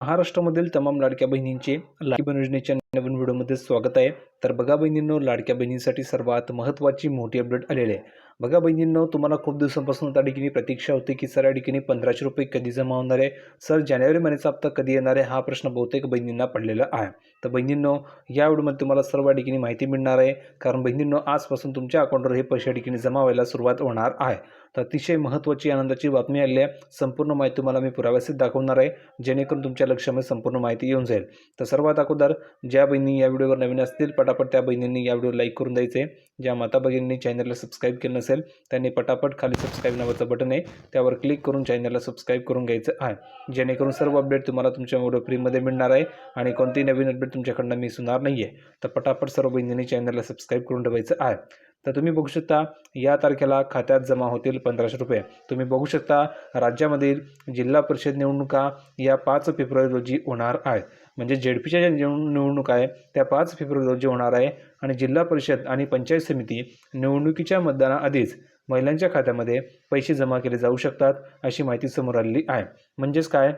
महाराष्ट्रामधील तमाम लाडक्या बहिणींचे लाडकी बहीण योजनेच्या नवीन व्हिडिओमध्ये स्वागत आहे। तर बघा बहिणींनो, लाडक्या बहिणींसाठी सर्वात महत्त्वाची मोठी अपडेट आलेली आहे। बघा बहिणींनो, तुम्हाला खूप दिवसांपासून त्या ठिकाणी प्रतीक्षा होती की सर या ठिकाणी 1500 रुपये कधी जमा होणार आहे, सर जानेवारी महिन्याचा हप्ता कधी येणार आहे, हा प्रश्न बहुतेक बहिणींना पडलेला आहे। तर बहिणींनो, या व्हिडिओमध्ये तुम्हाला सर्व ठिकाणी माहिती मिळणार आहे, कारण बहिणींनो आजपासून तुमच्या अकाउंटवर हे पैसे ठिकाणी जमा व्हायला सुरुवात होणार आहे। तर अतिशय महत्त्वाची आनंदाची बातमी आली आहे। संपूर्ण माहिती तुम्हाला मी पुराव्यासहित दाखवणार आहे, जेणेकरून तुमच्या लक्षामध्ये संपूर्ण माहिती येऊन जाईल। तर सर्वात अगोदर ज्या बहिणी या व्हिडिओवर नवीन असतील पटापट त्या बहिणींनी या व्हिडिओ लाईक करून द्यायचे। ज्या माता भगिनींनी चॅनलला सबस्क्राईब केलं नसेल त्यांनी पटापट खाली सबस्क्राईब नावाचं बटन आहे त्यावर क्लिक करून चॅनलला सबस्क्राईब करून घ्यायचं आहे, जेणेकरून सर्व अपडेट तुम्हाला तुमच्या व्हिडिओ फ्रीमध्ये मिळणार आहे आणि कोणतीही नवीन अपडेट तुमच्याकडनं मिस होणार नाही आहे। तर पटापट सर्व बहिणींनी चॅनलला सबस्क्राईब करून ठेवायचं आहे। तर तुम्ही बघू शकता या तारखेला खात्यात जमा होतील 1500 रुपये। तुम्ही बघू शकता राज्यामधील जिल्हा परिषद निवडणुका या 5 फेब्रुवारी रोजी होणार आहेत। म्हणजे जेडपीच्या ज्या निवडणूक आहे त्या 5 फेब्रुवारी रोजी होणार आहे आणि जिल्हा परिषद आणि पंचायत समिती निवडणुकीच्या मतदानाआधीच महिलांच्या खात्यामध्ये पैसे जमा केले जाऊ शकतात, अशी माहिती समोर आलेली आहे। म्हणजेच काय,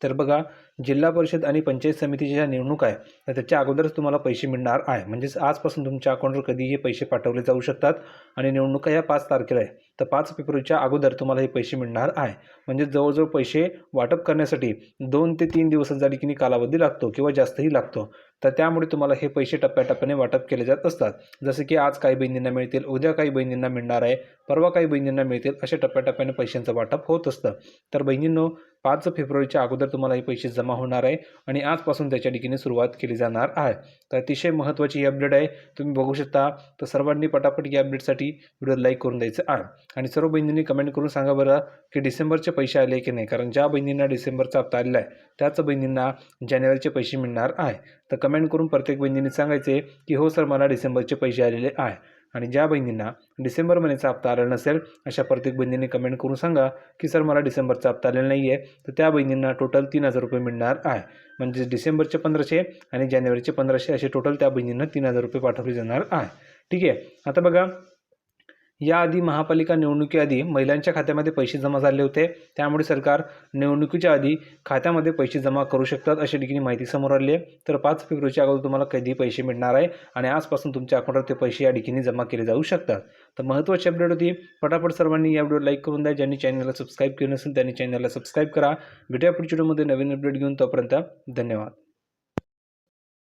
तर बघा, जिल्हा परिषद आणि पंचायत समितीच्या ज्या निवडणूक आहे तर त्याच्या अगोदरच तुम्हाला पैसे मिळणार आहे। म्हणजेच आजपासून तुमच्या अकाउंटवर कधीही पैसे पाठवले जाऊ शकतात आणि निवडणुका या 5 तारखेला आहे, तर 5 फेब्रुवारीच्या अगोदर तुम्हाला हे पैसे मिळणार आहे। म्हणजे जवळजवळ पैसे वाटप करण्यासाठी 2 ते 3 दिवसांचा देखील कालावधी लागतो किंवा जास्तही लागतो। तर त्यामुळे तुम्हाला हे पैसे टप्प्याटप्प्याने वाटप केले जात असतात। जसे की आज काही बहिणींना मिळतील, उद्या काही बहिणींना मिळणार आहे, परवा काही बहिणींना मिळतील, अशा टप्प्याटप्प्याने पैशांचं वाटप होत असतं। तर बहिणींनो, 5 फेब्रुवारीच्या अगोदर तुम्हाला हे पैसे जमा होणार आहे आणि आजपासून त्याच्या ठिकाणी सुरुवात केली जाणार आहे। तर अतिशय महत्त्वाची ही अपडेट आहे, तुम्ही बघू शकता। तर सर्वांनी पटापट या अपडेटसाठी व्हिडिओ लाईक करून द्यायचं आहे आणि सर्व बहिणींनी कमेंट करून सांगा बरं की डिसेंबरचे पैसे आले की नाही, कारण ज्या बहिणींना डिसेंबरचा हप्ता आलेला आहे त्याच बहिणींना जानेवारीचे पैसे मिळणार आहे। तर कमेंट करून प्रत्येक बहिणींनी सांगायचे की हो सर, मला डिसेंबरचे पैसे आलेले आहे। आणि ज्या बहिणींना डिसेंबर महिन्याचा हप्ता आलेला नसेल अशा प्रत्येक बहिणींनी कमेंट करून सांगा की सर मला डिसेंबरचा हप्ता आलेला नाही आहे, तर त्या बहिणींना टोटल 3000 रुपये मिळणार आहे। म्हणजे डिसेंबरचे 1500 आणि जानेवारीचे 1500 असे टोटल त्या बहिणींना 3000 रुपये पाठवले जाणार आहे। ठीक आहे। आता बघा, याआधी महापालिका निवडणुकीआधी महिलांच्या खात्यामध्ये पैसे जमा झाले होते, त्यामुळे सरकार निवडणुकीच्या आधी खात्यामध्ये पैसे जमा करू शकतात अशा ठिकाणी माहिती समोर आली आहे। तर 5 फेब्रुवारीच्या अगोदर तुम्हाला कधी पैसे मिळणार आहे आणि आजपासून तुमच्या अकाउंटवर ते पैसे या ठिकाणी जमा केले जाऊ शकतात। तर महत्त्वाची अपडेट होती। पटापट सर्वांनी या व्हिडिओ लाईक करून द्या। ज्यांनी चॅनलला सबस्क्राईब केलं नसेल त्यांनी चॅनलला सबस्क्राईब करा। भेटूया पुढच्या व्हिडिओमध्ये नवीन अपडेट घेऊन, तोपर्यंत धन्यवाद।